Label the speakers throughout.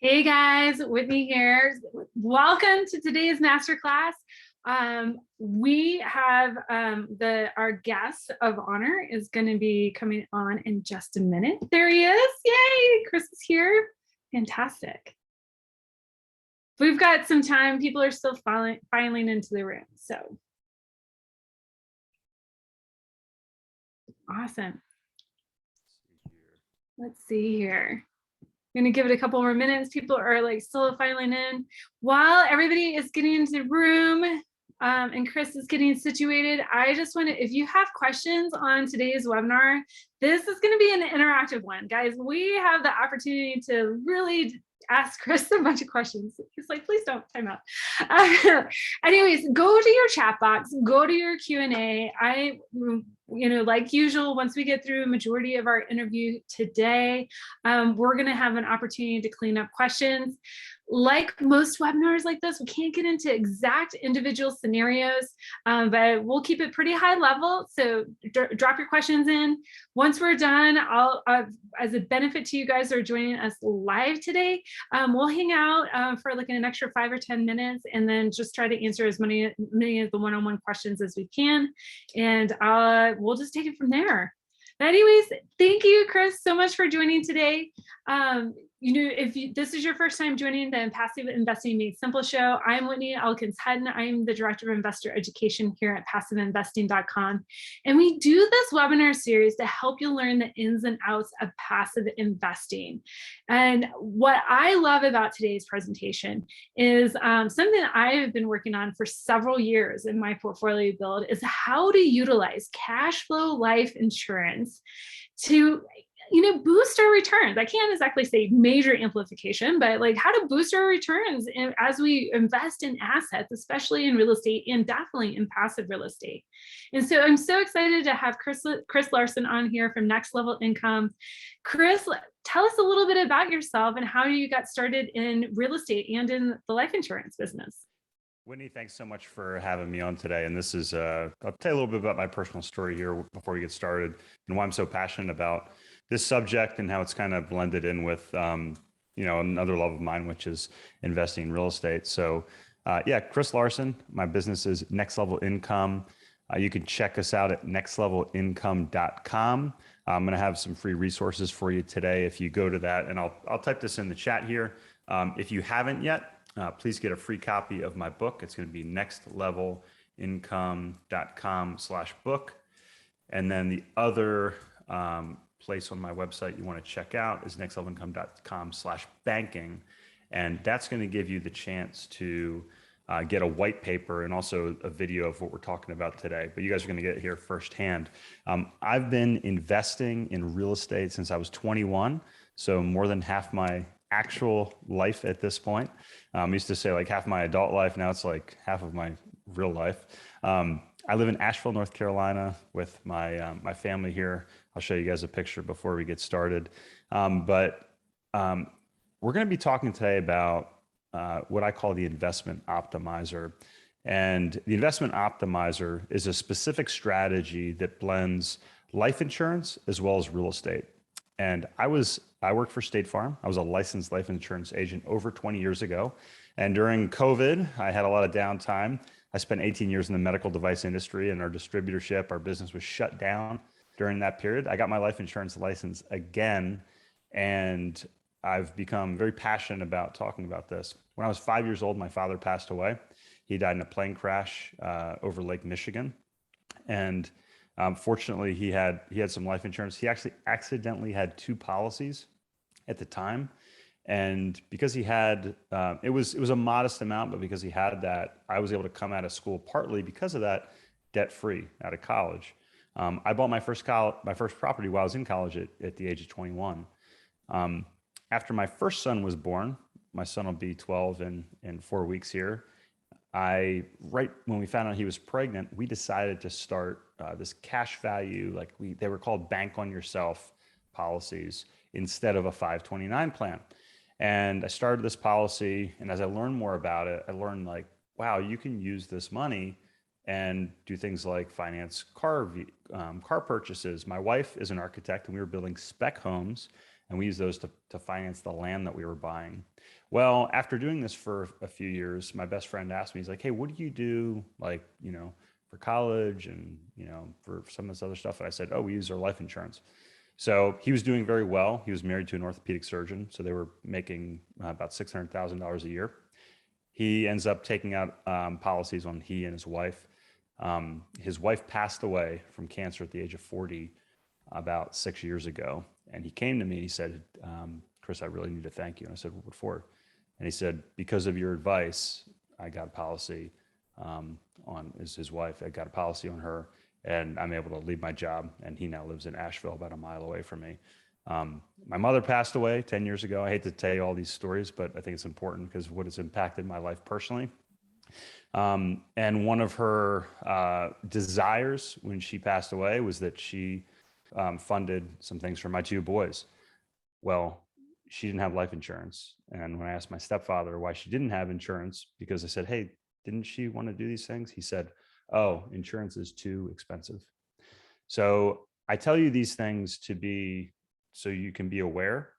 Speaker 1: Hey guys, Whitney here. Welcome to today's masterclass. We have our guest of honor is going to be coming on in just a minute. There he is. Yay! Chris is here. Fantastic. We've got some time. People are still filing into the room. So awesome. Let's see here. I'm going to give it a couple more minutes. People are like still filing in. While everybody is getting into the room and Chris is getting situated, I just want to, if you have questions on today's webinar, this is going to be an interactive one. Guys, we have the opportunity to really ask Chris a bunch of questions. He's like, please don't, time out. Anyways, go to your chat box, go to your Q&A. Like usual, once we get through a majority of our interview today, we're going to have an opportunity to clean up questions. Like most webinars like this, we can't get into exact individual scenarios, but we'll keep it pretty high level. So drop your questions in. Once we're done, I'll, as a benefit to you guys who are joining us live today, we'll hang out for like an extra 5 or 10 minutes and then just try to answer as many of the one-on-one questions as we can. And we'll just take it from there. But anyways, thank you, Chris, so much for joining today. If this is your first time joining the Passive Investing Made Simple show, I'm Whitney Elkins-Hutton. I'm the Director of Investor Education here at PassiveInvesting.com. And we do this webinar series to help you learn the ins and outs of passive investing. And what I love about today's presentation is something that I have been working on for several years in my portfolio build is how to utilize cash flow life insurance to boost our returns. I can't exactly say major amplification, but like how to boost our returns as we invest in assets, especially in real estate and definitely in passive real estate. And so I'm so excited to have Chris Larsen on here from Next Level Income. Chris, tell us a little bit about yourself and how you got started in real estate and in the life insurance business.
Speaker 2: Whitney, thanks so much for having me on today. And this is, I'll tell you a little bit about my personal story here before we get started and why I'm so passionate about this subject and how it's kind of blended in with, another love of mine, which is investing in real estate. So Chris Larsen, my business is Next Level Income. You can check us out at nextlevelincome.com. I'm going to have some free resources for you today if you go to that, and I'll type this in the chat here. If you haven't yet, please get a free copy of my book. It's going to be nextlevelincome.com/book. And then the other place on my website you want to check out is nextlevelincome.com/banking. And that's going to give you the chance to get a white paper and also a video of what we're talking about today. But you guys are going to get it here firsthand. I've been investing in real estate since I was 21. So more than half my actual life at this point. I used to say like half my adult life. Now it's like half of my real life. I live in Asheville, North Carolina with my family here. I'll show you guys a picture before we get started. But we're going to be talking today about what I call the investment optimizer. And the investment optimizer is a specific strategy that blends life insurance as well as real estate. And I worked for State Farm. I was a licensed life insurance agent over 20 years ago. And during COVID, I had a lot of downtime. I spent 18 years in the medical device industry, and our distributorship, our business was shut down during that period. I got my life insurance license again, and I've become very passionate about talking about this. When I was 5 years old, my father passed away. He died in a plane crash over Lake Michigan. And fortunately, he had some life insurance. He actually accidentally had 2 policies at the time. And because he had, it was a modest amount, but because he had that, I was able to come out of school partly because of that, debt-free out of college. I bought my first property while I was in college at the age of 21. After my first son was born, my son will be 12 in 4 weeks here. Right when we found out he was pregnant, we decided to start this cash value, they were called bank on yourself policies instead of a 529 plan. And I started this policy, and as I learned more about it, I learned like, wow, you can use this money and do things like finance car purchases. My wife is an architect, and we were building spec homes. and we used those to finance the land that we were buying. Well, after doing this for a few years, my best friend asked me, he's like, hey, what do you do, like, for college and, for some of this other stuff? And I said, oh, we use our life insurance. So he was doing very well. He was married to an orthopedic surgeon, so they were making about $600,000 a year. He ends up taking out policies on he and his wife. His wife passed away from cancer at the age of 40 about 6 years ago. And he came to me, he said, Chris, I really need to thank you. And I said, what for? And he said, because of your advice, I got a policy on his wife. I got a policy on her, and I'm able to leave my job. And he now lives in Asheville, about a mile away from me. My mother passed away 10 years ago. I hate to tell you all these stories, but I think it's important because of what it's impacted my life personally. And one of her desires when she passed away was that she funded some things for my two boys. Well, she didn't have life insurance. And when I asked my stepfather why she didn't have insurance, because I said, hey, didn't she want to do these things? He said, oh, insurance is too expensive. So I tell you these things so you can be aware.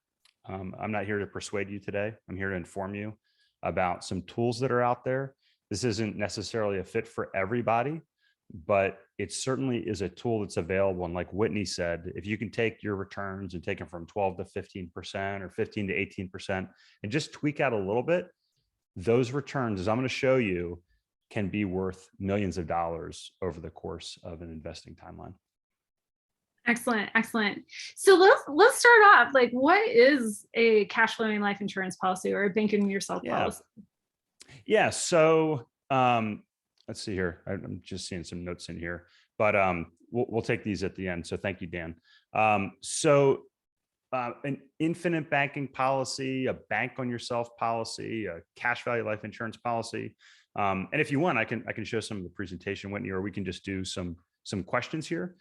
Speaker 2: I'm not here to persuade you today. I'm here to inform you about some tools that are out there. This isn't necessarily a fit for everybody, but it certainly is a tool that's available. And like Whitney said, if you can take your returns and take them from 12 to 15% or 15 to 18% and just tweak out a little bit, those returns, as I'm going to show you, can be worth millions of dollars over the course of an investing timeline.
Speaker 1: Excellent. Excellent. So let's start off. Like, what is a cash flowing life insurance policy or a banking yourself policy?
Speaker 2: Yeah. So let's see here. I'm just seeing some notes in here, but we'll take these at the end. So thank you, Dan. An infinite banking policy, a bank on yourself policy, a cash value life insurance policy. And if you want, I can show some of the presentation, Whitney, or we can just do some questions here.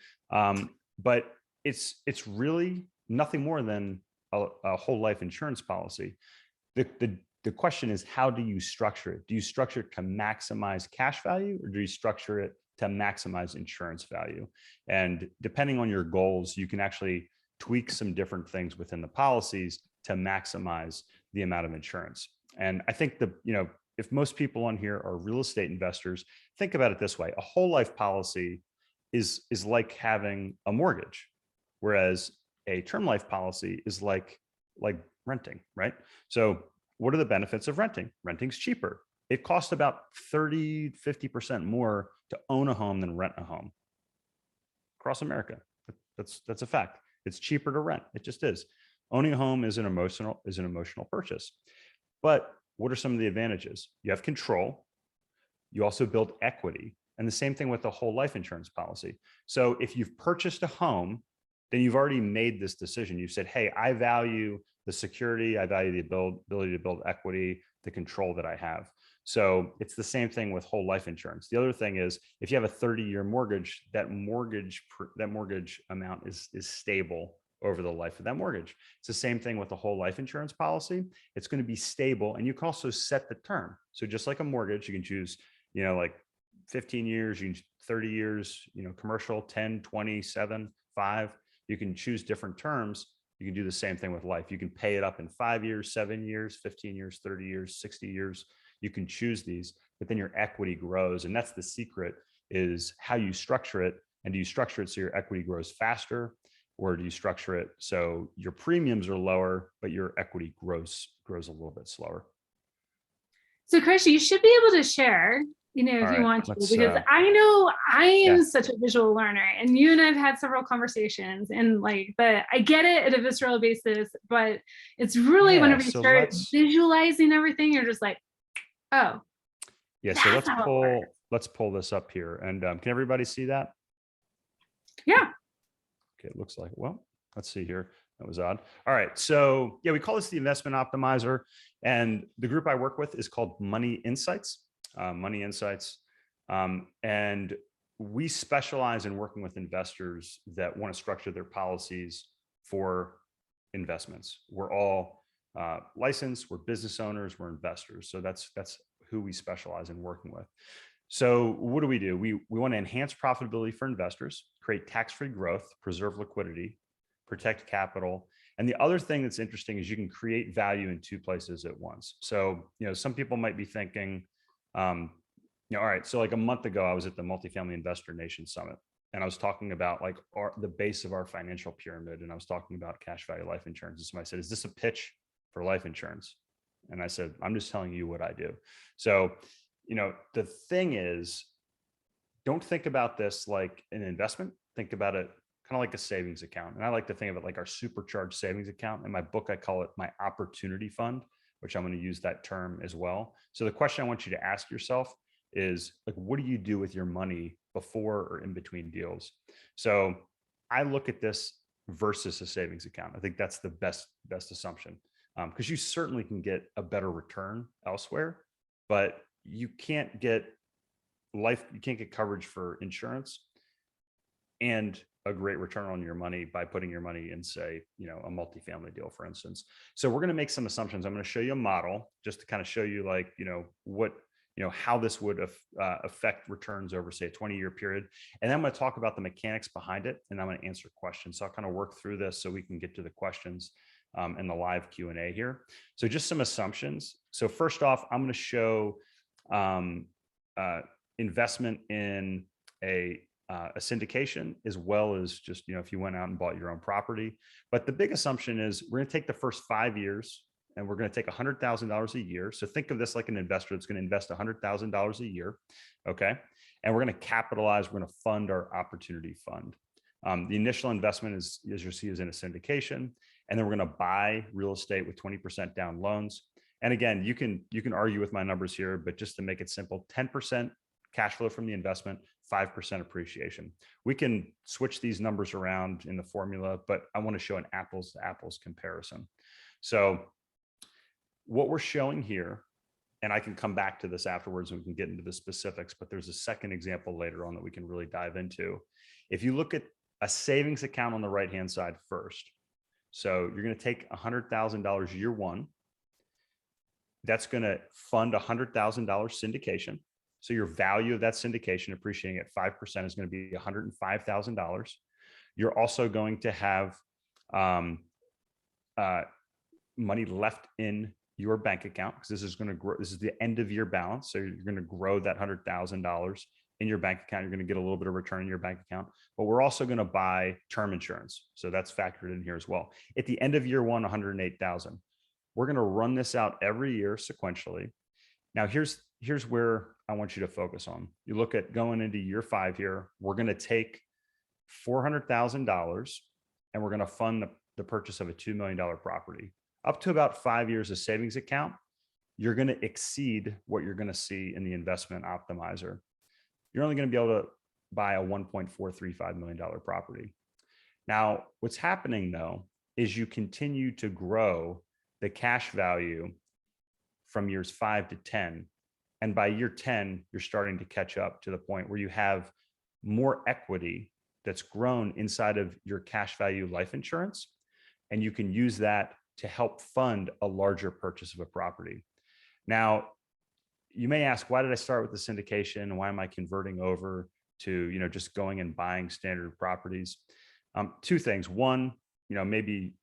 Speaker 2: But it's really nothing more than a whole life insurance policy. The question is, how do you structure it? Do you structure it to maximize cash value, or do you structure it to maximize insurance value? And depending on your goals, you can actually tweak some different things within the policies to maximize the amount of insurance. And I think if most people on here are real estate investors, think about it this way: a whole life policy is like having a mortgage, whereas a term life policy is like renting, right? So what are the benefits of renting? Renting's cheaper. It costs about 50% more to own a home than rent a home across America. That's a fact. It's cheaper to rent. It just is. Owning a home is an emotional purchase. But what are some of the advantages? You have control. You also build equity. And the same thing with the whole life insurance policy. So if you've purchased a home, then you've already made this decision. You've said, hey, I value the security, I value the ability to build equity, the control that I have. So it's the same thing with whole life insurance. The other thing is, if you have a 30-year mortgage, that mortgage amount is stable over the life of that mortgage. It's the same thing with a whole life insurance policy. It's going to be stable, and you can also set the term. So just like a mortgage, you can choose, like 15 years, you can 30 years, commercial, 10, 20, 7, 5. You can choose different terms. You can do the same thing with life. You can pay it up in 5 years, 7 years, 15 years, 30 years, 60 years. You can choose these, but then your equity grows. And that's the secret, is how you structure it. And do you structure it so your equity grows faster, or do you structure it so your premiums are lower, but your equity grows a little bit slower?
Speaker 1: So Chris, you should be able to share, if you want to, because I know I am such a visual learner, and you and I've had several conversations, and I get it at a visceral basis, but it's really whenever you start visualizing everything, you're just like, oh.
Speaker 2: Yeah, so let's pull this up here. And can everybody see that?
Speaker 1: Yeah.
Speaker 2: Okay, it looks like, well, let's see here. That was odd. All right. So yeah, we call this the investment optimizer. And the group I work with is called Money Insights. And we specialize in working with investors that want to structure their policies for investments. We're all licensed, we're business owners, we're investors. So that's who we specialize in working with. So what do? We want to enhance profitability for investors, create tax-free growth, preserve liquidity, protect capital, And the other thing that's interesting is you can create value in two places at once. So, some people might be thinking, all right, so like a month ago, I was at the Multifamily Investor Nation Summit, and I was talking about like the base of our financial pyramid. And I was talking about cash value life insurance. And somebody said, is this a pitch for life insurance? And I said, I'm just telling you what I do. So, the thing is, don't think about this like an investment. Think about it kind of like a savings account. And I like to think of it like our supercharged savings account. In my book, I call it my opportunity fund, which I'm going to use that term as well. So the question I want you to ask yourself is like, what do you do with your money before or in between deals? So I look at this versus a savings account. I think that's the best assumption, because you certainly can get a better return elsewhere, but you can't get coverage for insurance and a great return on your money by putting your money in, say, a multifamily deal, for instance. So we're going to make some assumptions. I'm going to show you a model just to kind of show you like, how this would affect returns over, say, a 20-year period. And then I'm going to talk about the mechanics behind it, and I'm going to answer questions. So I'll kind of work through this so we can get to the questions in the live Q&A here. So just some assumptions. So first off, I'm going to show investment in a syndication, as well as just, if you went out and bought your own property. But the big assumption is we're going to take the first 5 years and we're going to take $100,000 a year. So think of this like an investor that's going to invest $100,000 a year. Okay. And we're going to capitalize, we're going to fund our opportunity fund. The initial investment is, as you'll see, is in a syndication. And then we're going to buy real estate with 20% down loans. And again, you can argue with my numbers here, but just to make it simple, 10% cash flow from the investment, 5% appreciation. We can switch these numbers around in the formula, but I want to show an apples to apples comparison. So what we're showing here, and I can come back to this afterwards and we can get into the specifics, but there's a second example later on that we can really dive into. If you look at a savings account on the right-hand side first, so you're going to take $100,000 year one. That's going to fund $100,000 syndication. So your value of that syndication appreciating at 5% is going to be $105,000. You're also going to have money left in your bank account, because this is going to grow. This is the end of year balance. So you're going to grow that $100,000 in your bank account. You're going to get a little bit of return in your bank account, but we're also going to buy term insurance. So that's factored in here as well. At the end of year one, $108,000. We're going to run this out every year sequentially. Now here's where I want you to focus on. You look at going into year 5 here, we're going to take $400,000 and we're going to fund the purchase of a $2 million property. Up to about 5 years of savings account, you're going to exceed what you're going to see in the investment optimizer. You're only going to be able to buy a $1.435 million property. Now, what's happening though, is you continue to grow the cash value from years 5 to 10. And by year 10, you're starting to catch up to the point where you have more equity that's grown inside of your cash value life insurance. And you can use that to help fund a larger purchase of a property. Now, you may ask, why did I start with the syndication? Why am I converting over to, just going and buying standard properties? Two things. One, maybe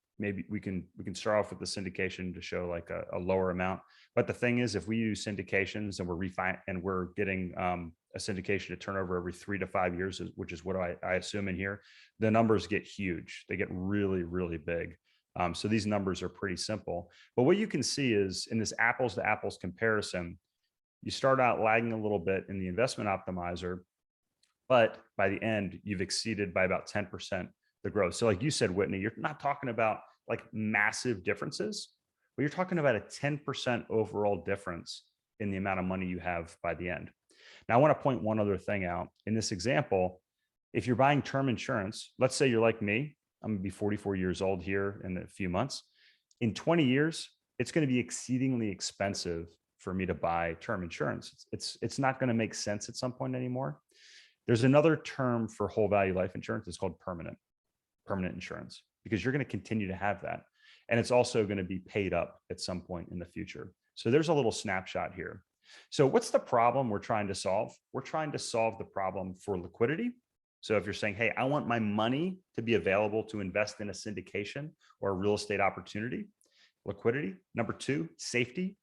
Speaker 2: we can start off with the syndication to show like a lower amount. But the thing is, if we use syndications and we're getting a syndication to turn over every 3 to 5 years, which is what I assume in here, the numbers get huge. They get really, really big. So these numbers are pretty simple. But what you can see is in this apples to apples comparison, you start out lagging a little bit in the investment optimizer, but by the end, you've exceeded by about 10% the growth. So like you said, Whitney, you're not talking about like massive differences, but you're talking about a 10% overall difference in the amount of money you have by the end. Now, I want to point one other thing out. In this example, if you're buying term insurance, let's say you're like me, I'm gonna be 44 years old here in a few months. In 20 years, it's going to be exceedingly expensive for me to buy term insurance. It's not going to make sense at some point anymore. There's another term for whole value life insurance. It's called permanent insurance, because you're going to continue to have that. And it's also going to be paid up at some point in the future. So there's a little snapshot here. So what's the problem we're trying to solve? We're trying to solve the problem for liquidity So if you're saying, hey, I want my money to be available to invest in a syndication or a real estate opportunity, liquidity. Number two, safety.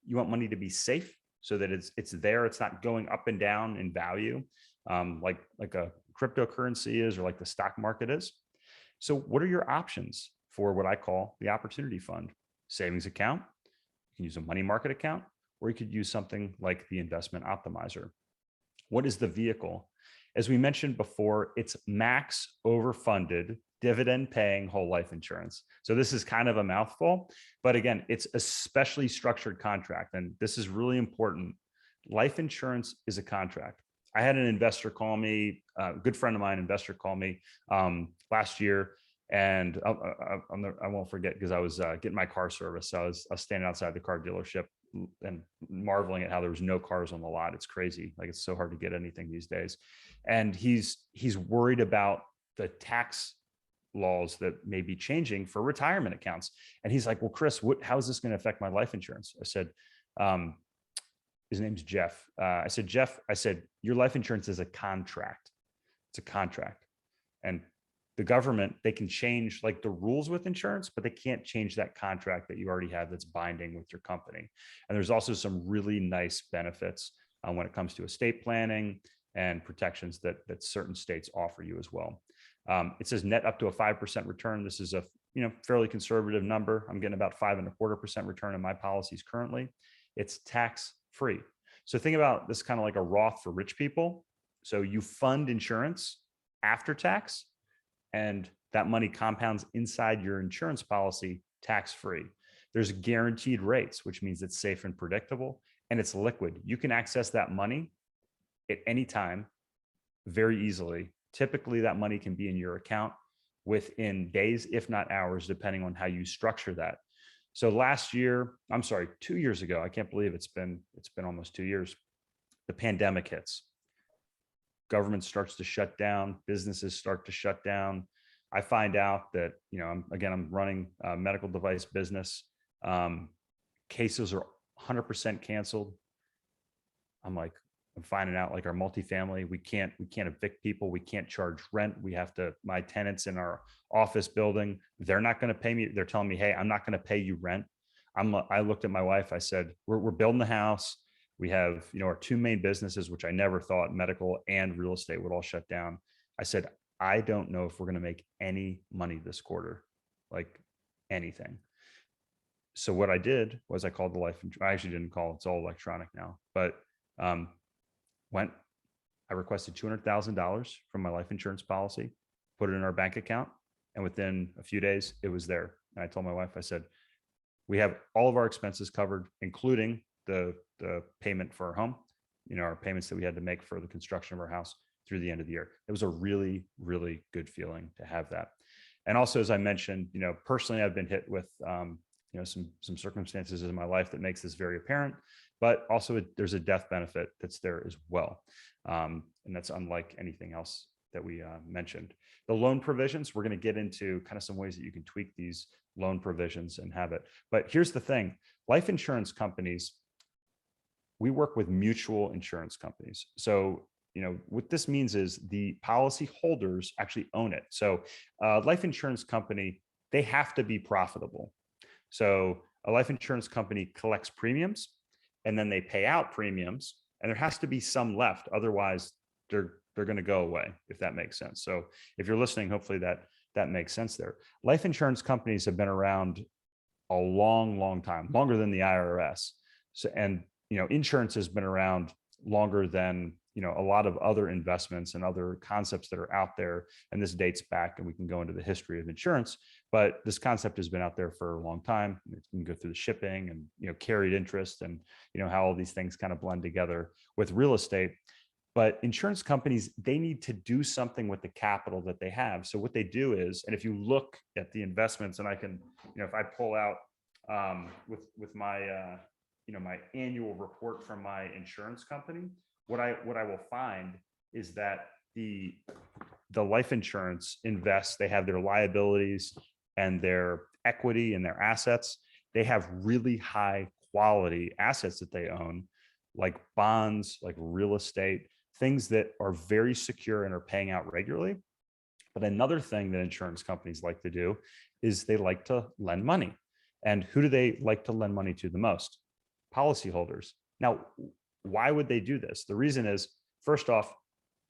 Speaker 2: You want money to be safe so that it's there. It's not going up and down in value, like a cryptocurrency is, or like the stock market is. So what are your options for what I call the opportunity fund? Savings account. You can use a money market account, or you could use something like the investment optimizer. What is the vehicle? As we mentioned before, it's max overfunded dividend paying whole life insurance. So this is kind of a mouthful, but again, it's a specially structured contract. And this is really important. Life insurance is a contract. I had an investor call me, a good friend of mine, investor call me last year. And I won't forget, because I was getting my car serviced. So I was standing outside the car dealership and marveling at how there was no cars on the lot. It's crazy. Like, it's so hard to get anything these days. And he's worried about the tax laws that may be changing for retirement accounts. And he's like, well, Chris, how is this going to affect my life insurance? I said, his name's Jeff. I said, Jeff, your life insurance is a contract. It's a contract. And the government, they can change like the rules with insurance, but they can't change that contract that you already have that's binding with your company. And there's also some really nice benefits when it comes to estate planning and protections that certain states offer you as well. It says net up to a 5% return. This is a fairly conservative number. I'm getting about 5.25% return in my policies currently. It's tax free. So think about this kind of like a Roth for rich people. So you fund insurance after tax, and that money compounds inside your insurance policy tax-free. There's guaranteed rates, which means it's safe and predictable, and it's liquid. You can access that money at any time very easily. Typically, that money can be in your account within days, if not hours, depending on how you structure that. So 2 years ago, I can't believe it's been almost 2 years, the pandemic hits. Government starts to shut down, businesses start to shut down. I find out that, I'm running a medical device business. Cases are 100% canceled. I'm finding out, like, our multifamily, we can't evict people. We can't charge rent. My tenants in our office building, they're not going to pay me. They're telling me, hey, I'm not going to pay you rent. I looked at my wife. I said, we're building the house. We have, our two main businesses, which I never thought, medical and real estate, would all shut down. I said, I don't know if we're going to make any money this quarter, like anything. So what I did was I called the life insurance. I actually didn't call. It's all electronic now, but I requested $200,000 from my life insurance policy, put it in our bank account. And within a few days, it was there. And I told my wife, I said, we have all of our expenses covered, including the payment for our home, our payments that we had to make for the construction of our house through the end of the year. It was a really, really good feeling to have that. And also, as I mentioned, personally, I've been hit with, some circumstances in my life that makes this very apparent, but also there's a death benefit that's there as well. And that's unlike anything else that we mentioned. The loan provisions, we're going to get into kind of some ways that you can tweak these loan provisions and have it. But here's the thing, life insurance companies, we work with mutual insurance companies. So, what this means is the policy holders actually own it. So life insurance company, they have to be profitable. So a life insurance company collects premiums and then they pay out premiums, and there has to be some left. Otherwise, they're going to go away, if that makes sense. So if you're listening, hopefully that makes sense there. Life insurance companies have been around a long, long time, longer than the IRS. So, and insurance has been around longer than a lot of other investments and other concepts that are out there. And this dates back, and we can go into the history of insurance, but this concept has been out there for a long time. It can go through the shipping and carried interest and how all these things kind of blend together with real estate. But insurance companies, they need to do something with the capital that they have. So what they do is, and if you look at the investments, and I can, if I pull out with my my annual report from my insurance company, what I will find is that the life insurance invests, they have their liabilities and their equity and their assets. They have really high quality assets that they own, like bonds, like real estate. things that are very secure and are paying out regularly. But another thing that insurance companies like to do is they like to lend money. And who do they like to lend money to the most? Policyholders. Now, why would they do this? The reason is, first off,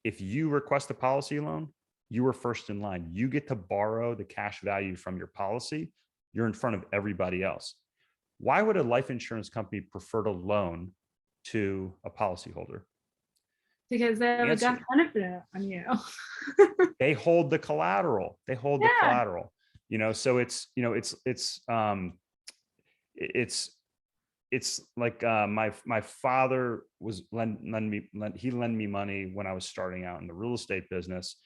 Speaker 2: if you request a policy loan, you are first in line. You get to borrow the cash value from your policy. You're in front of everybody else. Why would a life insurance company prefer to loan to a policyholder?
Speaker 1: Because they have a
Speaker 2: Answer,
Speaker 1: death benefit on you.
Speaker 2: they hold the collateral. They hold the
Speaker 1: Yeah.
Speaker 2: collateral. So it's like my father was lend me money when I was starting out in the real estate business.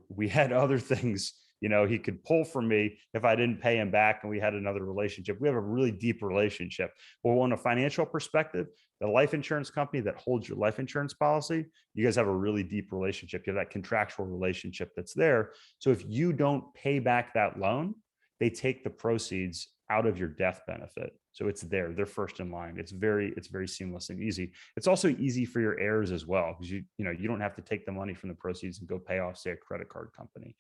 Speaker 2: We had other things, he could pull from me if I didn't pay him back, and we had another relationship. We have a really deep relationship. Well, on a financial perspective, the life insurance company that holds your life insurance policy, you guys have a really deep relationship. You have that contractual relationship that's there. So if you don't pay back that loan, they take the proceeds out of your death benefit. So it's there. They're first in line. It's very seamless and easy. It's also easy for your heirs as well, because you don't have to take the money from the proceeds and go pay off, say, a credit card company.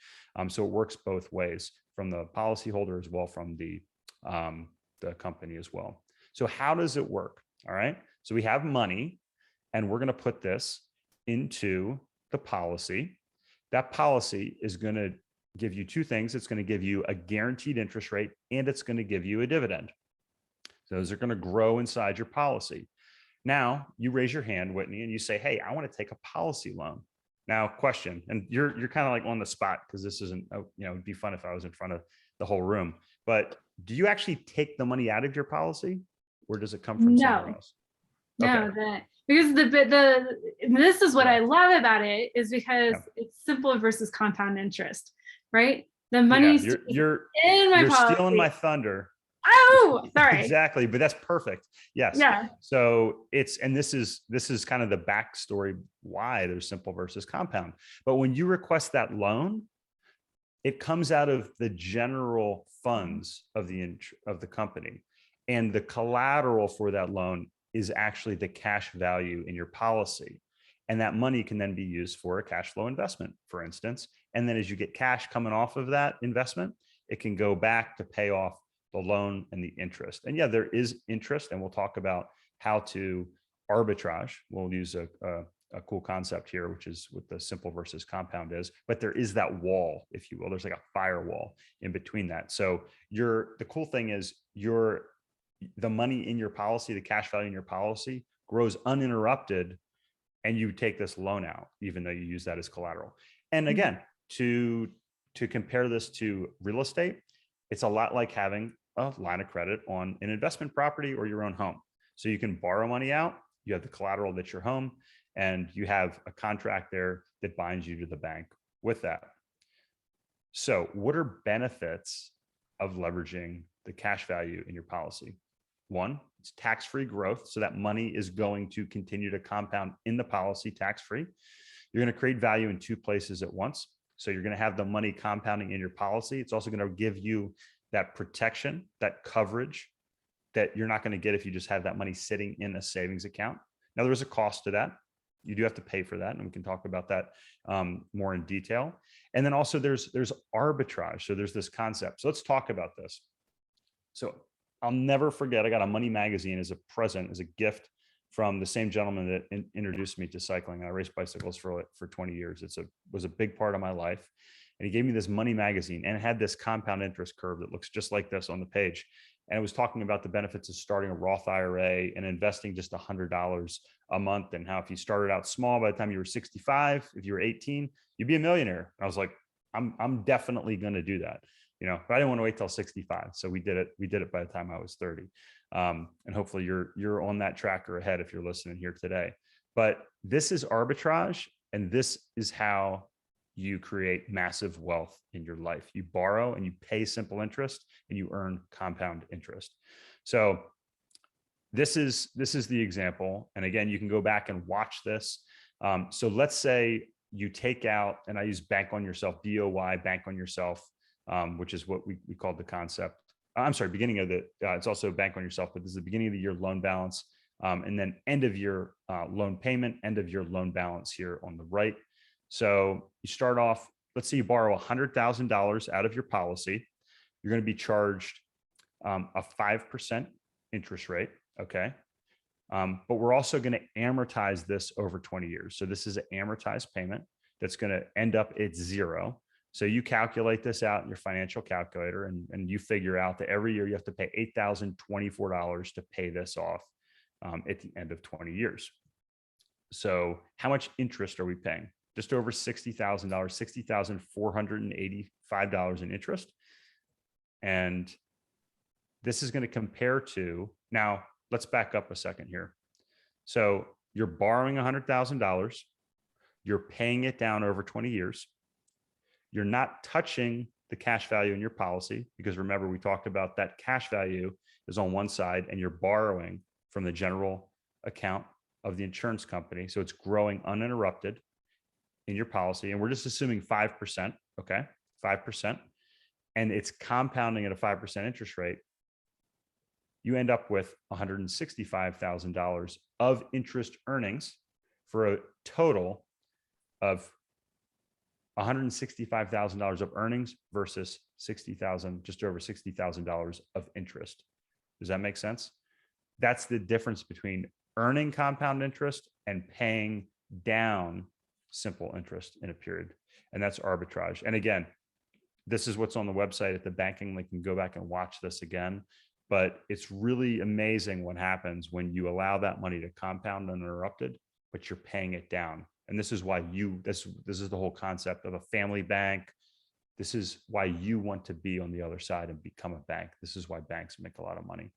Speaker 2: So it works both ways, from the policyholder as well, from the company as well. So how does it work? All right. So we have money, and we're going to put this into the policy. That policy is going to give you two things. It's going to give you a guaranteed interest rate, and it's going to give you a dividend. Those are going to grow inside your policy. Now you raise your hand, Whitney, and you say, hey, I want to take a policy loan. Now, question, and you're kind of like on the spot, because this isn't, it'd be fun if I was in front of the whole room, but do you actually take the money out of your policy, or does it come from somewhere else?
Speaker 1: No, because this is what I love about it, is because it's simple versus compound interest, right? The money's
Speaker 2: you're
Speaker 1: in my policy.
Speaker 2: Stealing my thunder.
Speaker 1: Oh, sorry.
Speaker 2: Exactly, but that's perfect. Yes.
Speaker 1: Yeah.
Speaker 2: So this is kind of the backstory why there's simple versus compound. But when you request that loan, it comes out of the general funds of the company, and the collateral for that loan is actually the cash value in your policy. And that money can then be used for a cash flow investment, for instance. And then as you get cash coming off of that investment, it can go back to pay off the loan and the interest. And yeah, there is interest, and we'll talk about how to arbitrage. We'll use a cool concept here, which is what the simple versus compound is, but there is that wall, if you will. There's like a firewall in between that. So the cool thing is the money in your policy, the cash value in your policy, grows uninterrupted, and you take this loan out, even though you use that as collateral. And again, to compare this to real estate, it's a lot like having a line of credit on an investment property or your own home. So you can borrow money out, you have the collateral that's your home, and you have a contract there that binds you to the bank with that. So what are benefits of leveraging the cash value in your policy? One, it's tax-free growth. So that money is going to continue to compound in the policy tax-free. You're going to create value in two places at once. So you're going to have the money compounding in your policy. It's also going to give you that protection, that coverage that you're not going to get if you just have that money sitting in a savings account. Now, there's a cost to that. You do have to pay for that, and we can talk about that more in detail. And then also there's arbitrage. So there's this concept. So let's talk about this. So I'll never forget, I got a money magazine as a present, as a gift from the same gentleman that introduced me to cycling. I raced bicycles for 20 years. It was a big part of my life. And he gave me this money magazine, and it had this compound interest curve that looks just like this on the page. And it was talking about the benefits of starting a Roth IRA and investing just $100 a month, and how if you started out small, by the time you were 65, if you were 18, you'd be a millionaire. And I was like, I'm definitely going to do that. But I didn't want to wait till 65. So we did it by the time I was 30. And hopefully you're on that track or ahead if you're listening here today. But this is arbitrage, and this is how you create massive wealth in your life. You borrow and you pay simple interest, and you earn compound interest. So this is the example. And again, you can go back and watch this. So let's say you take out, and I use bank on yourself, BOY, bank on yourself, which is what we called the concept. I'm sorry, beginning of it's also bank on yourself, but this is the beginning of the year loan balance. and then end of year loan payment, end of year loan balance here on the right. So you start off, let's say you borrow $100,000 out of your policy. You're going to be charged a 5% interest rate. Okay. But we're also going to amortize this over 20 years. So this is an amortized payment that's going to end up at zero. So you calculate this out in your financial calculator, and you figure out that every year you have to pay $8,024 to pay this off at the end of 20 years. So how much interest are we paying? Just over $60,000, $60,485 in interest. And this is going to compare to, now let's back up a second here. So you're borrowing $100,000, you're paying it down over 20 years. You're not touching the cash value in your policy, because remember, we talked about that cash value is on one side and you're borrowing from the general account of the insurance company. So it's growing uninterrupted in your policy. And we're just assuming 5%. Okay. 5%. And it's compounding at a 5% interest rate. You end up with $165,000 of interest earnings for a total of $165,000 of earnings versus $60,000, just over $60,000 of interest. Does that make sense? That's the difference between earning compound interest and paying down simple interest in a period. And that's arbitrage. And again, this is what's on the website at the banking link. You can go back and watch this again. But it's really amazing what happens when you allow that money to compound uninterrupted, but you're paying it down. And this is why this is the whole concept of a family bank. This is why you want to be on the other side and become a bank. This is why banks make a lot of money.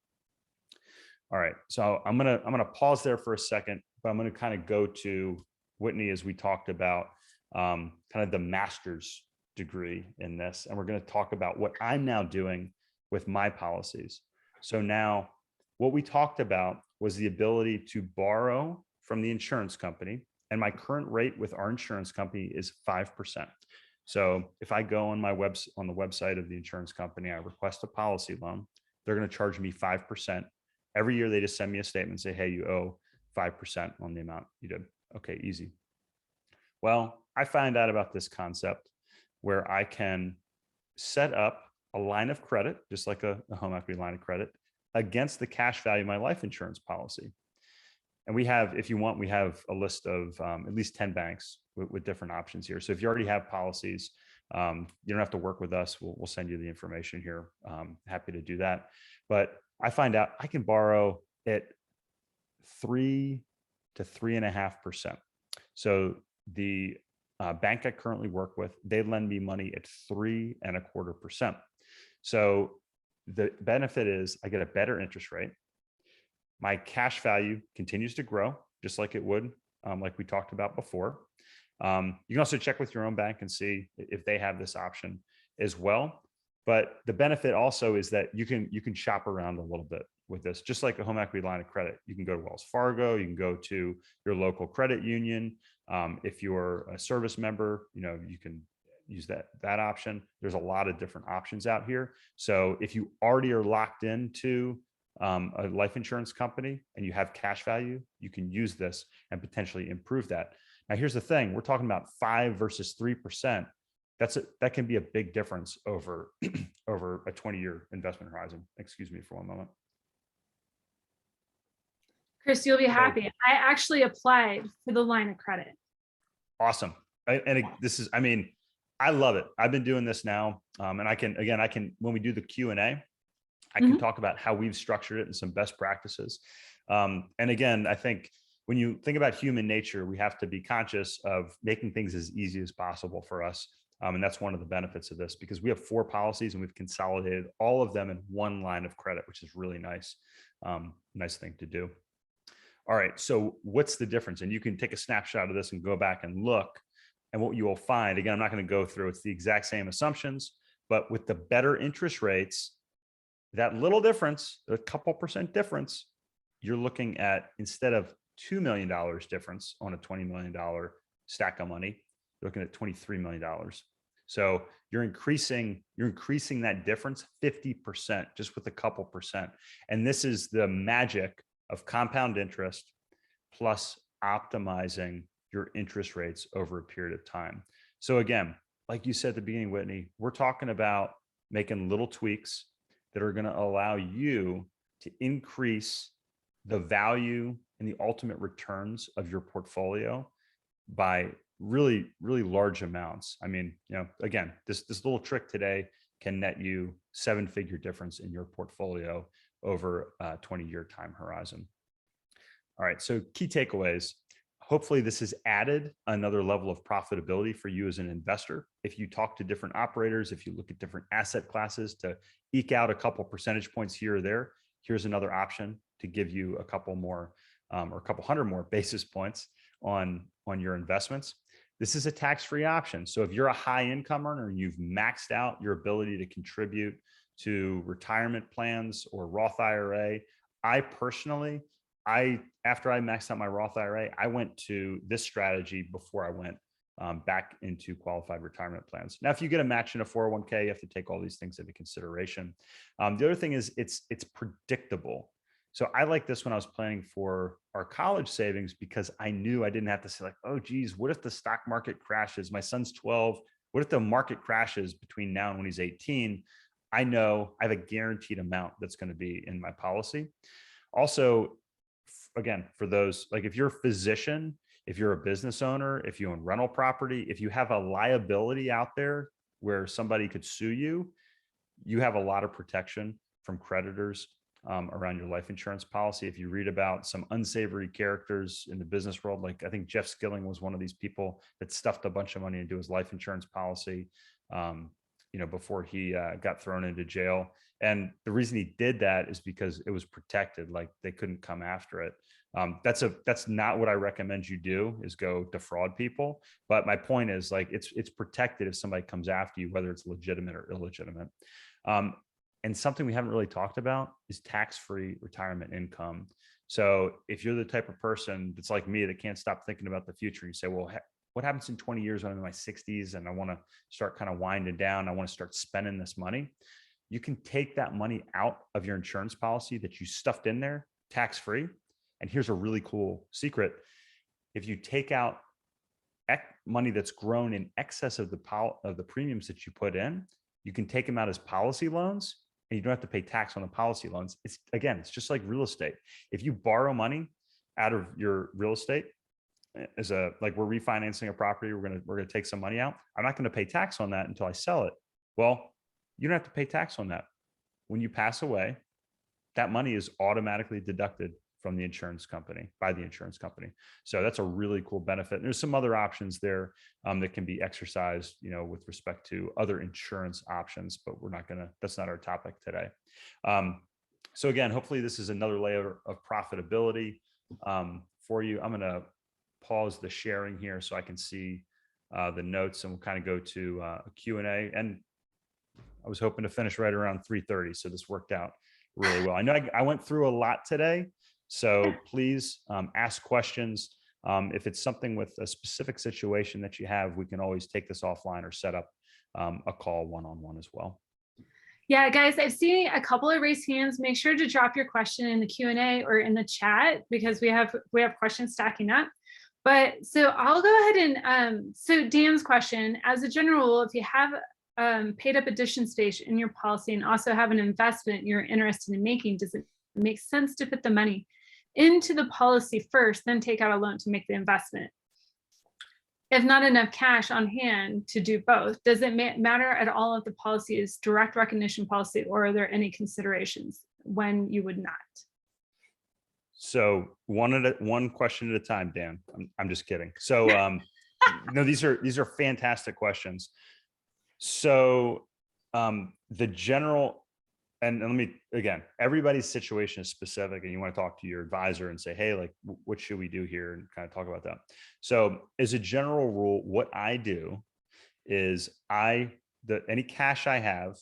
Speaker 2: All right, so I'm gonna pause there for a second, but I'm gonna kind of go to Whitney as we talked about kind of the master's degree in this, and we're going to talk about what I'm now doing with my policies. So now, what we talked about was the ability to borrow from the insurance company, and my current rate with our insurance company is 5%. So if I go on the website of the insurance company, I request a policy loan, they're going to charge me 5%. Every year they just send me a statement and say, hey, you owe 5% on the amount you did. Okay, easy. Well, I find out about this concept where I can set up a line of credit, just like a home equity line of credit, against the cash value of my life insurance policy. And we have, if you want, we have a list of at least 10 banks with different options here. So if you already have policies, you don't have to work with us. We'll send you the information here. Happy to do that. But I find out I can borrow at 3 to 3.5%. So the bank I currently work with, they lend me money at 3.25%. So the benefit is I get a better interest rate. My cash value continues to grow just like it would, like we talked about before. You can also check with your own bank and see if they have this option as well. But the benefit also is that you can shop around a little bit with this, just like a home equity line of credit. You can go to Wells Fargo, you can go to your local credit union. If you're a service member, you can use that option. There's a lot of different options out here. So if you already are locked into a life insurance company and you have cash value, you can use this and potentially improve that. Now, here's the thing. We're talking about 5 versus 3%. That can be a big difference over over a 20-year investment horizon. Excuse me for one moment.
Speaker 1: Chris, you'll be happy. I actually applied for the line of credit.
Speaker 2: Awesome. And this is, I love it. I've been doing this now. And I can, when we do the Q&A, I can talk about how we've structured it and some best practices. And again, I think when you think about human nature, we have to be conscious of making things as easy as possible for us. And that's one of the benefits of this, because we have 4 policies and we've consolidated all of them in one line of credit, which is really nice. Nice thing to do. All right. So what's the difference? And you can take a snapshot of this and go back and look. And what you will find, again, I'm not going to go through, it's the exact same assumptions, but with the better interest rates, that little difference, a couple % difference, you're looking at, instead of $2 million difference on a $20 million stack of money, you're looking at $23 million. So you're increasing that difference 50% just with a couple %. And this is the magic of compound interest plus optimizing your interest rates over a period of time. So again, like you said at the beginning, Whitney, we're talking about making little tweaks that are going to allow you to increase the value and the ultimate returns of your portfolio by really, really large amounts. I mean, again, this little trick today can net you 7-figure difference in your portfolio over a 20-year time horizon. All right, so key takeaways. Hopefully this has added another level of profitability for you as an investor. If you talk to different operators, if you look at different asset classes to eke out a couple percentage points here or there, here's another option to give you a couple more or a couple hundred more basis points on your investments. This is a tax-free option. So if you're a high income earner and you've maxed out your ability to contribute to retirement plans or Roth IRA, I personally, after I maxed out my Roth IRA, I went to this strategy before I went back into qualified retirement plans. Now, if you get a match in a 401k, you have to take all these things into consideration. The other thing is it's predictable. So I like this when I was planning for our college savings because I knew I didn't have to say like, oh, geez, what if the stock market crashes? My son's 12. What if the market crashes between now and when he's 18? I know I have a guaranteed amount that's going to be in my policy. Also, again, for those, like if you're a physician, if you're a business owner, if you own rental property, if you have a liability out there where somebody could sue you, you have a lot of protection from creditors around your life insurance policy. If you read about some unsavory characters in the business world, like I think Jeff Skilling was one of these people that stuffed a bunch of money into his life insurance policy, before he got thrown into jail. And the reason he did that is because it was protected, like they couldn't come after it. That's not what I recommend you do, is go defraud people. But my point is like, it's protected if somebody comes after you, whether it's legitimate or illegitimate. And something we haven't really talked about is tax-free retirement income. So if you're the type of person that's like me that can't stop thinking about the future, you say, well, what happens in 20 years when I'm in my 60s and I want to start kind of winding down, I want to start spending this money. You can take that money out of your insurance policy that you stuffed in there tax-free. And here's a really cool secret. If you take out money that's grown in excess of the premiums that you put in, you can take them out as policy loans and you don't have to pay tax on the policy loans. It's just like real estate. If you borrow money out of your real estate, like we're refinancing a property, we're gonna take some money out. I'm not gonna pay tax on that until I sell it. Well, you don't have to pay tax on that. When you pass away, that money is automatically deducted from the insurance company, by the insurance company. So that's a really cool benefit. And there's some other options there that can be exercised, with respect to other insurance options, but that's not our topic today. So again, hopefully this is another layer of profitability for you. I'm gonna pause the sharing here so I can see the notes, and we'll kind of go to a Q&A. And I was hoping to finish right around 3:30, so this worked out really well. I know I went through a lot today, so please ask questions. If it's something with a specific situation that you have, we can always take this offline or set up a call one-on-one as well.
Speaker 1: Yeah, guys, I've seen a couple of raised hands. Make sure to drop your question in the Q&A or in the chat because we have questions stacking up. But so I'll go ahead and so Dan's question, as a general rule, if you have paid up addition stage in your policy and also have an investment you're interested in making, does it make sense to put the money into the policy first, then take out a loan to make the investment? If not enough cash on hand to do both, does it matter at all if the policy is direct recognition policy, or are there any considerations when you would not?
Speaker 2: So one question at a time, Dan. I'm just kidding. So no, these are fantastic questions. So the general, and let me, again, everybody's situation is specific, and you want to talk to your advisor and say, hey, like, what should we do here, and kind of talk about that. So as a general rule, what I do is any cash I have,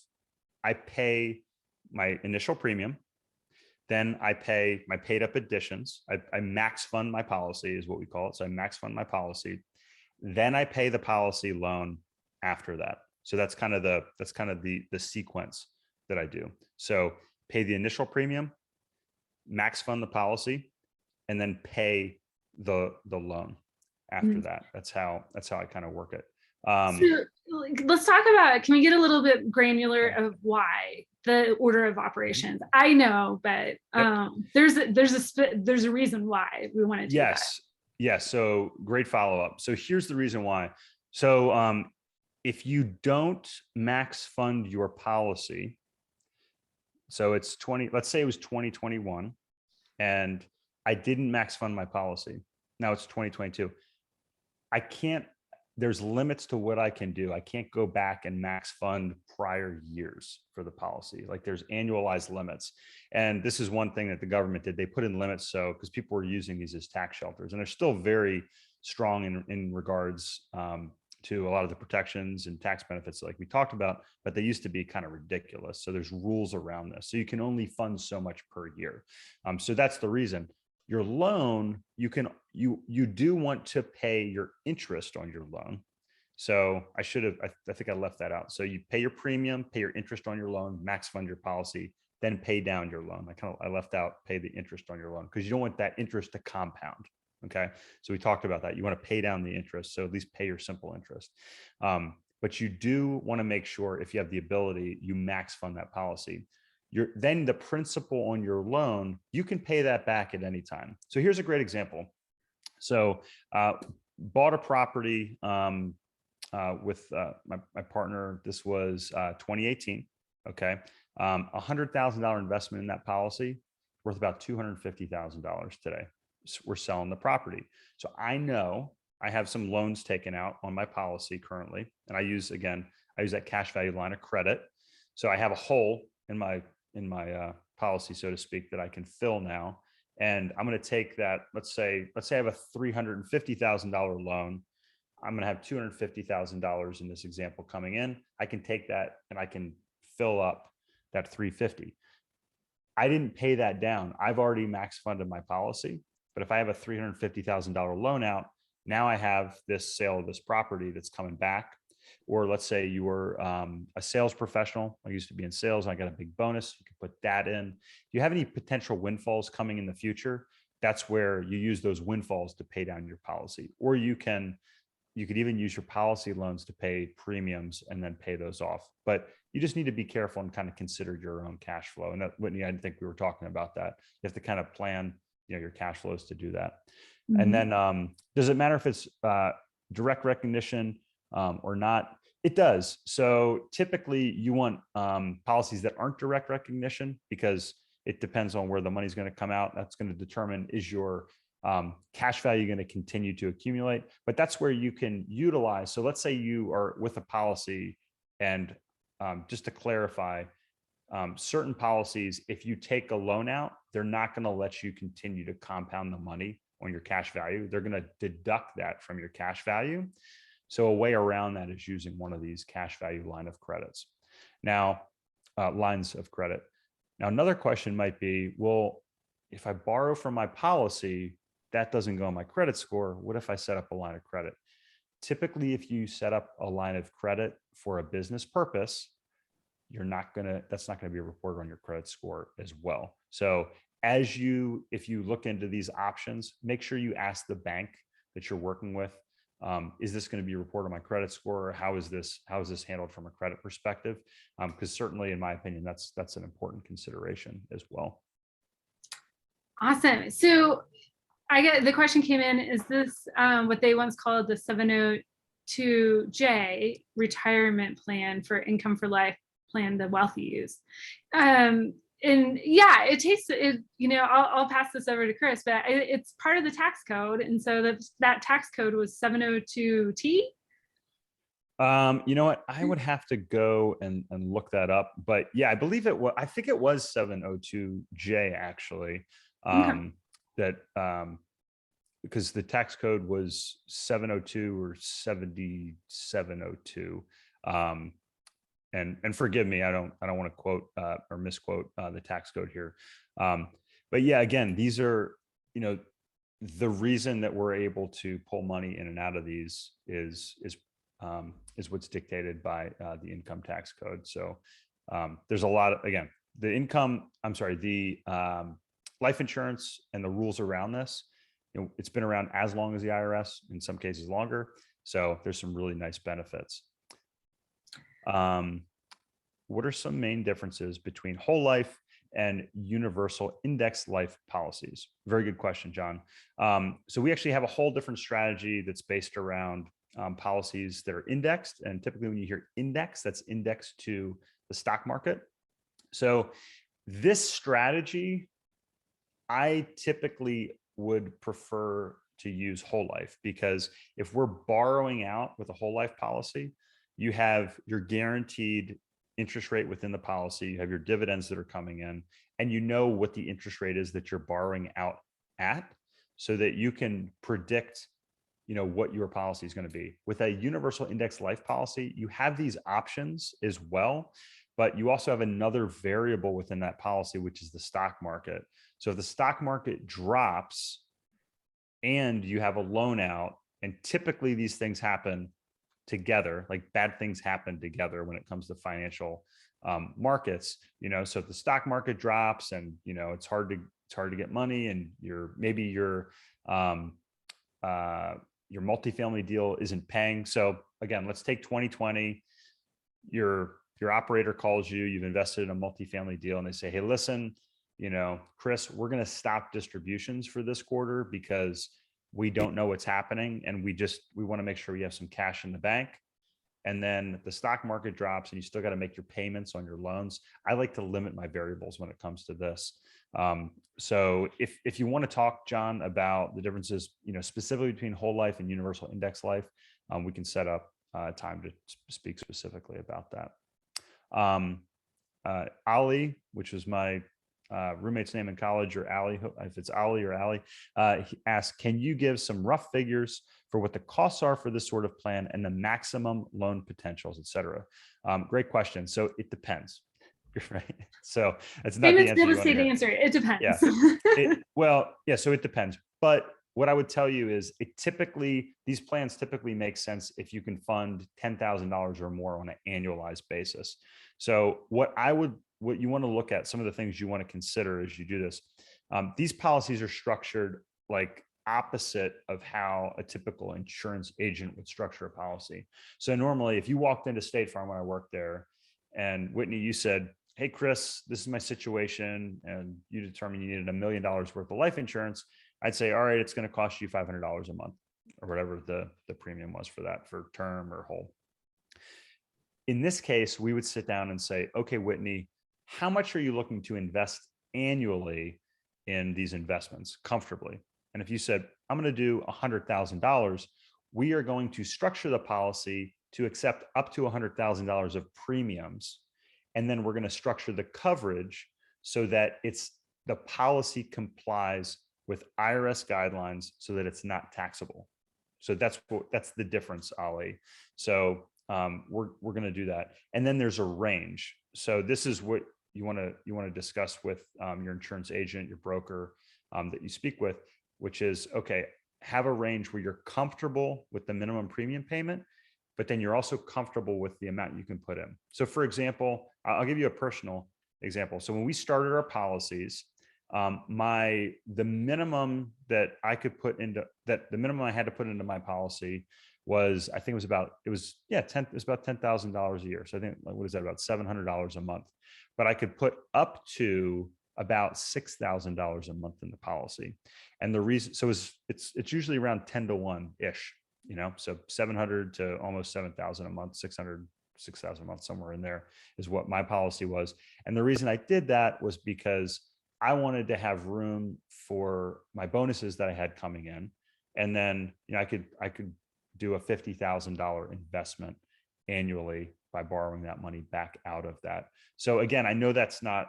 Speaker 2: I pay my initial premium. Then I pay my paid up additions. I max fund my policy is what we call it. So I max fund my policy. Then I pay the policy loan after that. So that's kind of the sequence that I do. So pay the initial premium, max fund the policy, and then pay the loan after that. That's how I kind of work it.
Speaker 1: So let's talk about, can we get a little bit granular of why the order of operations? I know, but there's a reason why we want to do that.
Speaker 2: Yes. So great follow-up. So here's the reason why. So if you don't max fund your policy, so it's let's say it was 2021 and I didn't max fund my policy. Now it's 2022. There's limits to what I can do. I can't go back and max fund prior years for the policy. Like there's annualized limits. And this is one thing that the government did. They put in limits because people were using these as tax shelters, and they're still very strong in regards to a lot of the protections and tax benefits like we talked about, but they used to be kind of ridiculous. So there's rules around this. So you can only fund so much per year. So that's the reason. Your loan, you do want to pay your interest on your loan. So I think I left that out. So you pay your premium, pay your interest on your loan, max fund your policy, then pay down your loan. I left out pay the interest on your loan because you don't want that interest to compound. Okay. So we talked about that. You want to pay down the interest. So at least pay your simple interest. But you do want to make sure if you have the ability, you max fund that policy. Then the principal on your loan, you can pay that back at any time. So here's a great example. So bought a property with my partner. This was 2018. Okay. $100,000 investment in that policy worth about $250,000 today. So we're selling the property. So I know I have some loans taken out on my policy currently. And I use that cash value line of credit. So I have a hole in my policy, so to speak, that I can fill now. And I'm going to take that. Let's say I have a $350,000 loan. I'm going to have $250,000 in this example coming in. I can take that and I can fill up that 350. I didn't pay that down. I've already max funded my policy. But if I have a $350,000 loan out, now I have this sale of this property that's coming back. Or let's say you were a sales professional. I used to be in sales. I got a big bonus. You can put that in. If you have any potential windfalls coming in the future, that's where you use those windfalls to pay down your policy. Or you could even use your policy loans to pay premiums and then pay those off. But you just need to be careful and kind of consider your own cash flow. And that, Whitney, I didn't think we were talking about that. You have to kind of plan, your cash flows to do that. Mm-hmm. And then does it matter if it's direct recognition or not? It does. So typically you want policies that aren't direct recognition because it depends on where the money's going to come out. That's going to determine, is your cash value going to continue to accumulate? But that's where you can utilize. So let's say you are with a policy, and just to clarify, certain policies, if you take a loan out, they're not going to let you continue to compound the money on your cash value. They're going to deduct that from your cash value. So a way around that is using one of these cash value lines of credit. Now, another question might be, well, if I borrow from my policy, that doesn't go on my credit score. What if I set up a line of credit? Typically, if you set up a line of credit for a business purpose, that's not going to be reported on your credit score as well. So if you look into these options, make sure you ask the bank that you're working with, is this going to be reported on my credit score? Or how is this handled from a credit perspective? Because certainly, in my opinion, that's an important consideration as well.
Speaker 1: Awesome. So I get the question came in, is this what they once called the 702J retirement plan for income for life plan the wealthy use? And yeah, it takes it, I'll pass this over to Chris, but it's part of the tax code. And so that tax code was 702T.
Speaker 2: You know what? I would have to go and look that up, but yeah, I believe I think it was 702J actually. Okay. Because the tax code was 702 or 7702. And forgive me, I don't want to quote or misquote the tax code here. But yeah, again, these are, the reason that we're able to pull money in and out of these is what's dictated by the income tax code. So there's a lot of, again, the life insurance and the rules around this, it's been around as long as the IRS, in some cases longer. So there's some really nice benefits. What are some main differences between whole life and universal index life policies? Very good question, John. So we actually have a whole different strategy that's based around policies that are indexed. And typically when you hear index, that's indexed to the stock market. So this strategy, I typically would prefer to use whole life, because if we're borrowing out with a whole life policy, you have your guaranteed interest rate within the policy, you have your dividends that are coming in, and you know what the interest rate is that you're borrowing out at, so that you can predict, what your policy is going to be. With a universal index life policy, you have these options as well, but you also have another variable within that policy, which is the stock market. So if the stock market drops and you have a loan out, and typically these things happen together, like bad things happen together when it comes to financial markets, so if the stock market drops and, it's hard to get money, and maybe your multifamily deal isn't paying. So again, let's take 2020, your operator calls you, you've invested in a multifamily deal, and they say, hey, listen, Chris, we're going to stop distributions for this quarter because we don't know what's happening. And we want to make sure we have some cash in the bank. And then the stock market drops and you still got to make your payments on your loans. I like to limit my variables when it comes to this. So if you want to talk, John, about the differences, specifically between whole life and universal index life, we can set up time to speak specifically about that. Ali, which was my roommate's name in college, or Ali, if it's Ali or Ali, he asked, can you give some rough figures for what the costs are for this sort of plan and the maximum loan potentials, et cetera? Great question. So it depends. Right. So it's not the
Speaker 1: answer. It depends.
Speaker 2: Yeah. So it depends. But what I would tell you is these plans typically make sense if you can fund $10,000 or more on an annualized basis. So what you want to look at, some of the things you want to consider as you do this, these policies are structured like opposite of how a typical insurance agent would structure a policy. So normally if you walked into State Farm when I worked there, and Whitney, you said, hey, Chris, this is my situation, and you determined you needed $1 million worth of life insurance, I'd say, all right, it's going to cost you $500 a month, or whatever the premium was for that, for term or whole. In this case, we would sit down and say, okay, Whitney, how much are you looking to invest annually in these investments comfortably? And if you said, I'm going to do $100,000, we are going to structure the policy to accept up to $100,000 of premiums. And then we're going to structure the coverage so that the policy complies with IRS guidelines so that it's not taxable. So that's the difference, Ali. So we're going to do that. And then there's a range. So this is what you want to discuss with your insurance agent, your broker that you speak with, which is, okay, have a range where you're comfortable with the minimum premium payment, but then you're also comfortable with the amount you can put in. So for example, I'll give you a personal example. So when we started our policies, the minimum that I had to put into my policy was, I think it was about $10,000 a year. So I think, what is that, about $700 a month, but I could put up to about $6,000 a month in the policy. And the reason, so it's usually around 10 to 1 ish, so 700 to almost 7,000 a month, 600, 6,000 a month, somewhere in there is what my policy was. And the reason I did that was because I wanted to have room for my bonuses that I had coming in. And then, I could do a $50,000 investment annually by borrowing that money back out of that. So again, I know that's not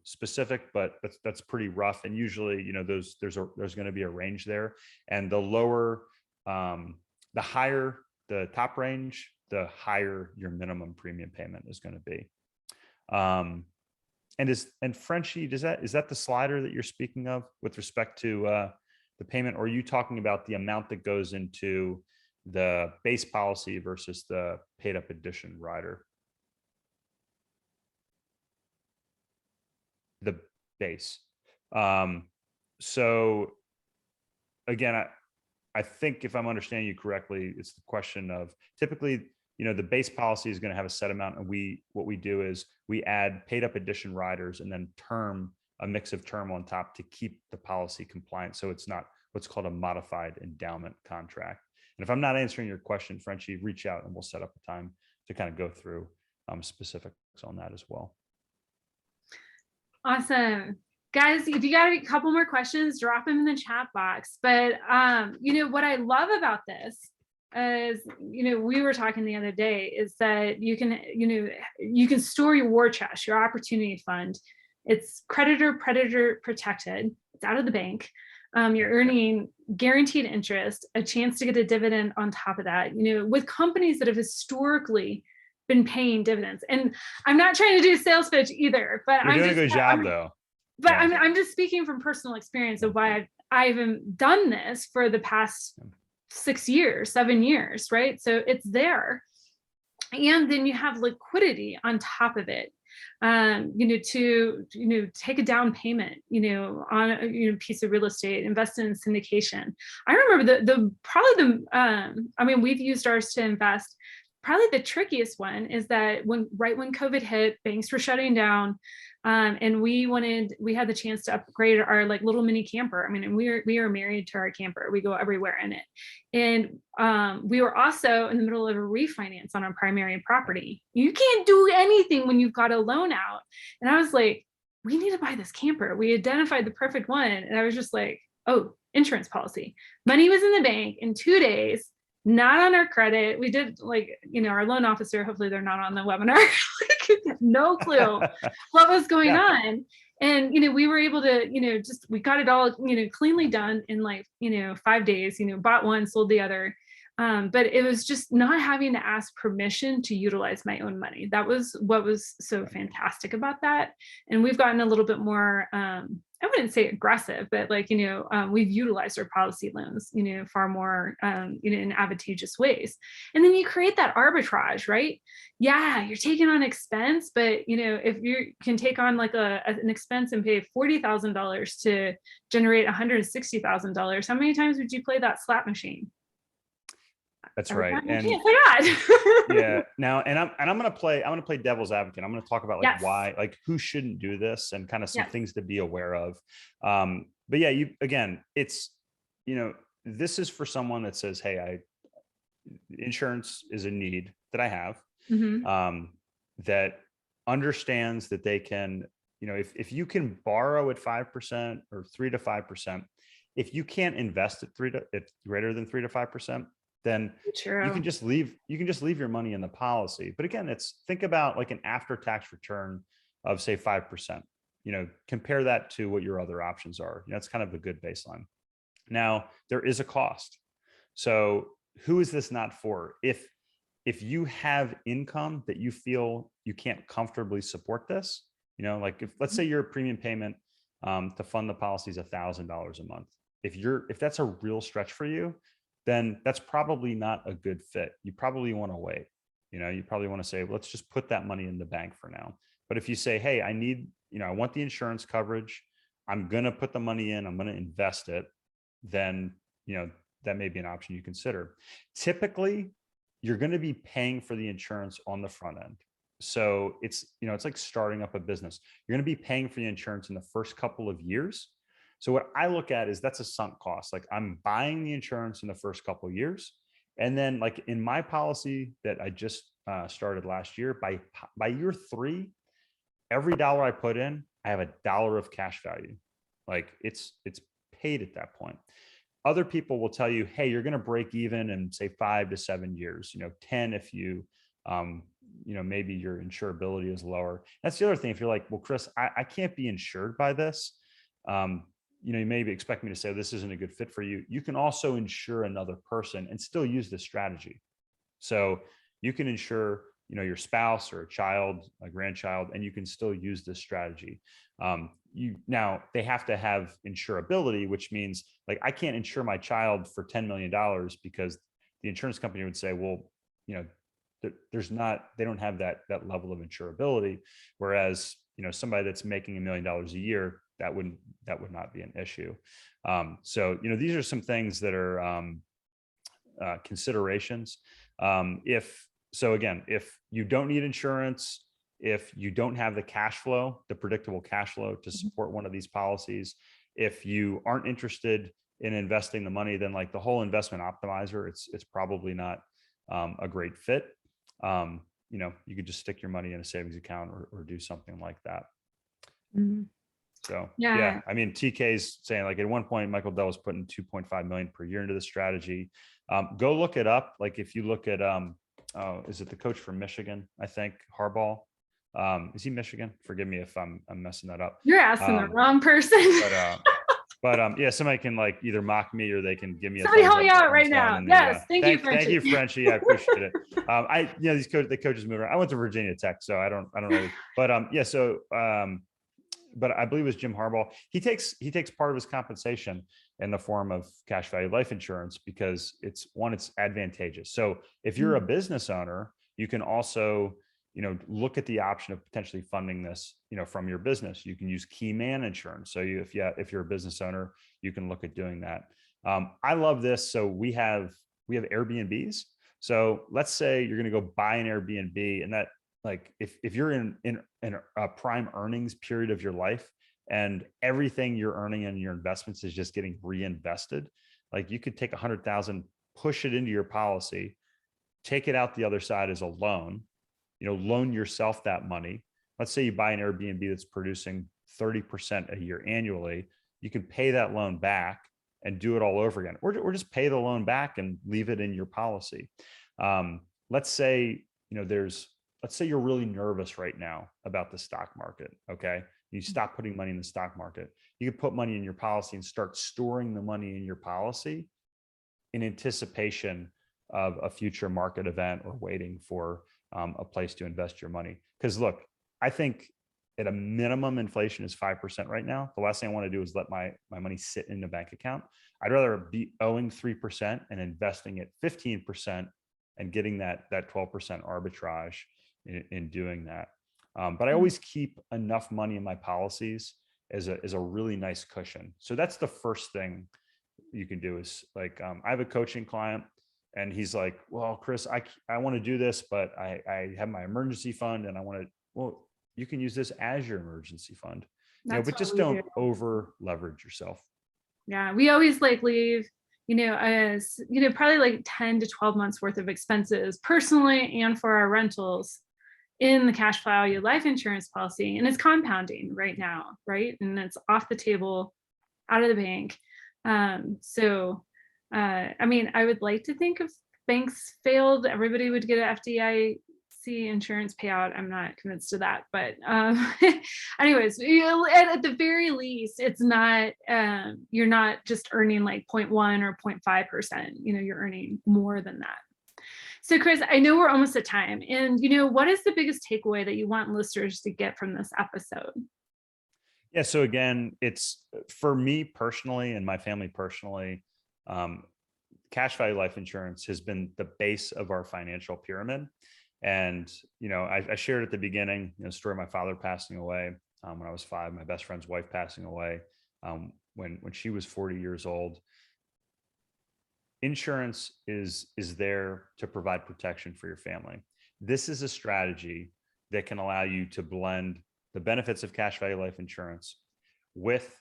Speaker 2: specific, but that's pretty rough. And usually, there's going to be a range there, and the higher the top range, the higher your minimum premium payment is going to be. And Frenchie, is that the slider that you're speaking of with respect to the payment, or are you talking about the amount that goes into the base policy versus the paid up addition rider? The base. So again, I think if I'm understanding you correctly, it's the question of typically, the base policy is going to have a set amount, and what we do is we add paid up addition riders and then a mix of term on top to keep the policy compliant. So it's not what's called a modified endowment contract. And if I'm not answering your question, Frenchie, reach out and we'll set up a time to kind of go through specifics on that as well.
Speaker 1: Awesome. Guys, if you got a couple more questions, drop them in the chat box. But what I love about this is, we were talking the other day, is that you can store your war chest, your opportunity fund. It's creditor predator protected. It's out of the bank. You're earning guaranteed interest, a chance to get a dividend on top of that, with companies that have historically been paying dividends. And I'm not trying to do a sales pitch either, but
Speaker 2: You're doing a good job though.
Speaker 1: But yeah. I'm just speaking from personal experience of why I've done this for the past 6 years, 7 years, right? So it's there. And then you have liquidity on top of it, to take a down payment, on a piece of real estate, invest in syndication. I remember we've used ours to invest. Probably the trickiest one is that right when COVID hit, banks were shutting down, and we had the chance to upgrade our little mini camper. I mean, and we are married to our camper. We go everywhere in it. And we were also in the middle of a refinance on our primary property. You can't do anything when you've got a loan out. And I was like, we need to buy this camper. We identified the perfect one. And I was just like, oh, insurance policy. Money was in the bank in 2 days. Not on our credit. We did our loan officer, hopefully they're not on the webinar, no clue what was going on. And, we were able to, we got it all, cleanly done in 5 days, bought one, sold the other. But it was just not having to ask permission to utilize my own money. That was what was so fantastic about that. And we've gotten a little bit more, I wouldn't say aggressive, but we've utilized our policy loans, far more, in advantageous ways. And then you create that arbitrage, right? Yeah, you're taking on expense, but if you can take on an expense and pay $40,000 to generate $160,000, how many times would you play that slot machine?
Speaker 2: That's right. And yeah. Now, and I'm going to play devil's advocate. I'm going to talk about why, who shouldn't do this and kind of some things to be aware of. But yeah, it's, this is for someone that says, hey, insurance is a need that I have, that understands that they can, if you can borrow at 5% or 3 to 5%, if you can't invest at greater than 3 to 5%, then you can just leave your money in the policy. But again, think about an after-tax return of say 5%, compare that to what your other options are. That's kind of a good baseline. Now there is a cost. So who is this not for? If you have income that you feel you can't comfortably support this, if let's say your premium payment to fund the policy is $1,000 a month. If that's a real stretch for you, then that's probably not a good fit. You probably want to wait. You probably want to say, let's just put that money in the bank for now. But if you say, hey, I want the insurance coverage, I'm going to put the money in, I'm going to invest it, then, that may be an option you consider. Typically, you're going to be paying for the insurance on the front end. So it's like starting up a business. You're going to be paying for the insurance in the first couple of years. So what I look at is that's a sunk cost. I'm buying the insurance in the first couple of years. And then in my policy that I just started last year, by year 3, every dollar I put in, I have $1 of cash value. It's paid at that point. Other people will tell you, hey, you're going to break even in say 5 to 7 years, 10 if you, maybe your insurability is lower. That's the other thing. If you're like, well, Chris, I can't be insured by this. You maybe expect me to say this isn't a good fit for you. You can also insure another person and still use this strategy. So you can insure, your spouse or a child, a grandchild, and you can still use this strategy. Now they have to have insurability, which means I can't insure my child for $10 million because the insurance company would say, well, they don't have that level of insurability. Whereas, somebody that's making $1 million a year, that would not be an issue. So, these are some things that are considerations. If you don't need insurance, if you don't have the cash flow, the predictable cash flow to support one of these policies, if you aren't interested in investing the money, then like the whole investment optimizer, it's probably not a great fit. You could just stick your money in a savings account or do something like that.
Speaker 1: Mm-hmm.
Speaker 2: So yeah, I mean, TK's saying like at one point, Michael Dell was putting 2.5 million per year into the strategy. Go look it up. Like if you look at, is it the coach from Michigan? I think Harbaugh. Is he Michigan? Forgive me if I'm messing that up.
Speaker 1: You're asking the wrong person.
Speaker 2: But yeah, somebody can like either mock me or they can give me a
Speaker 1: somebody help me out right now. Yes, thank you, Frenchie.
Speaker 2: Thank you, Frenchie. I appreciate it. The coaches move around. I went to Virginia Tech, so I don't know. But but I believe it was Jim Harbaugh. He takes part of his compensation in the form of cash value life insurance because it's advantageous. So if you're a business owner, you can also look at the option of potentially funding this, from your business. You can use key man insurance. So if you're a business owner, you can look at doing that. I love this. So we have Airbnbs. So let's say you're going to go buy an Airbnb, and that, like, if you're in a prime earnings period of your life and everything you're earning in your investments is just getting reinvested, like you could take 100,000, push it into your policy, take it out the other side as a loan, loan yourself that money. Let's say you buy an Airbnb that's producing 30% a year annually. You can pay that loan back and do it all over again, or just pay the loan back and leave it in your policy. Let's say you're really nervous right now about the stock market. Okay. You stop putting money in the stock market. You could put money in your policy and start storing the money in your policy in anticipation of a future market event or waiting for a place to invest your money. Because look, I think at a minimum, inflation is 5% right now. The last thing I want to do is let my money sit in a bank account. I'd rather be owing 3% and investing at 15% and getting that 12% arbitrage in doing that. But I always keep enough money in my policies as a really nice cushion. So that's the first thing you can do is like, I have a coaching client and he's like, well, Chris, I want to do this, but I have my emergency fund and well, you can use this as your emergency fund, but just don't over leverage yourself.
Speaker 1: Yeah. We always leave, as, probably like 10 to 12 months worth of expenses personally and for our rentals in the cash value life insurance policy. And it's compounding right now. Right. And it's off the table, out of the bank. I would like to think if banks failed, everybody would get an FDIC insurance payout. I'm not convinced of that, but anyways, at the very least, it's not, you're not just earning like 0.1 or 0.5%, you're earning more than that. So Chris, I know we're almost at time, and what is the biggest takeaway that you want listeners to get from this episode?
Speaker 2: Yeah. So again, it's for me personally and my family personally, cash value life insurance has been the base of our financial pyramid. And, I shared at the beginning, the story of my father passing away when I was 5, my best friend's wife passing away when she was 40 years old. Insurance is there to provide protection for your family. This is a strategy that can allow you to blend the benefits of cash value life insurance with,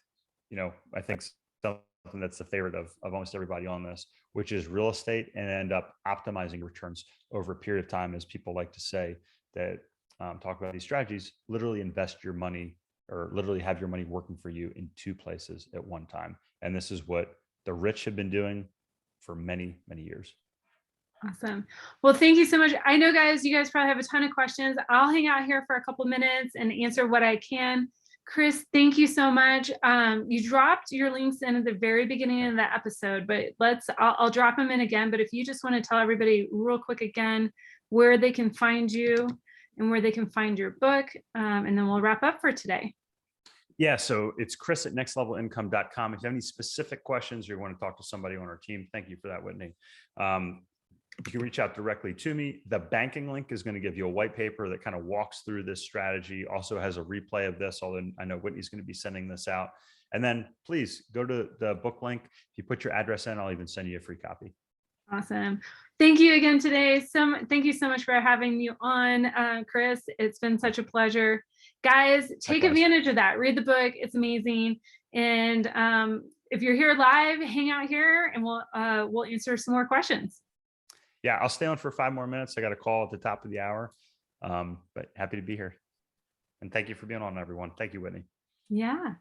Speaker 2: I think something that's the favorite of almost everybody on this, which is real estate, and end up optimizing returns over a period of time. As people like to say that talk about these strategies, literally invest your money or literally have your money working for you in 2 places at one time. And this is what the rich have been doing for many, many years.
Speaker 1: Awesome. Well, thank you so much. I know, guys, you guys probably have a ton of questions. I'll hang out here for a couple minutes and answer what I can. Chris, thank you so much. You dropped your links in at the very beginning of the episode, but I'll drop them in again. But if you just want to tell everybody real quick again where they can find you and where they can find your book, and then we'll wrap up for today.
Speaker 2: Yeah, so it's chris@nextlevelincome.com. If you have any specific questions or you want to talk to somebody on our team, thank you for that, Whitney. you can reach out directly to me. The banking link is going to give you a white paper that kind of walks through this strategy, also has a replay of this, although I know Whitney's going to be sending this out. And then please go to the book link. If you put your address in, I'll even send you a free copy.
Speaker 1: Awesome. Thank you again today. Thank you so much for having me on, Chris. It's been such a pleasure. Guys, take
Speaker 2: Likewise.
Speaker 1: advantage of that. Read the book. It's amazing. And if you're here live, hang out here and we'll answer some more questions.
Speaker 2: Yeah, I'll stay on for 5 more minutes. I got a call at the top of the hour, but happy to be here. And thank you for being on, everyone. Thank you, Whitney.
Speaker 1: Yeah.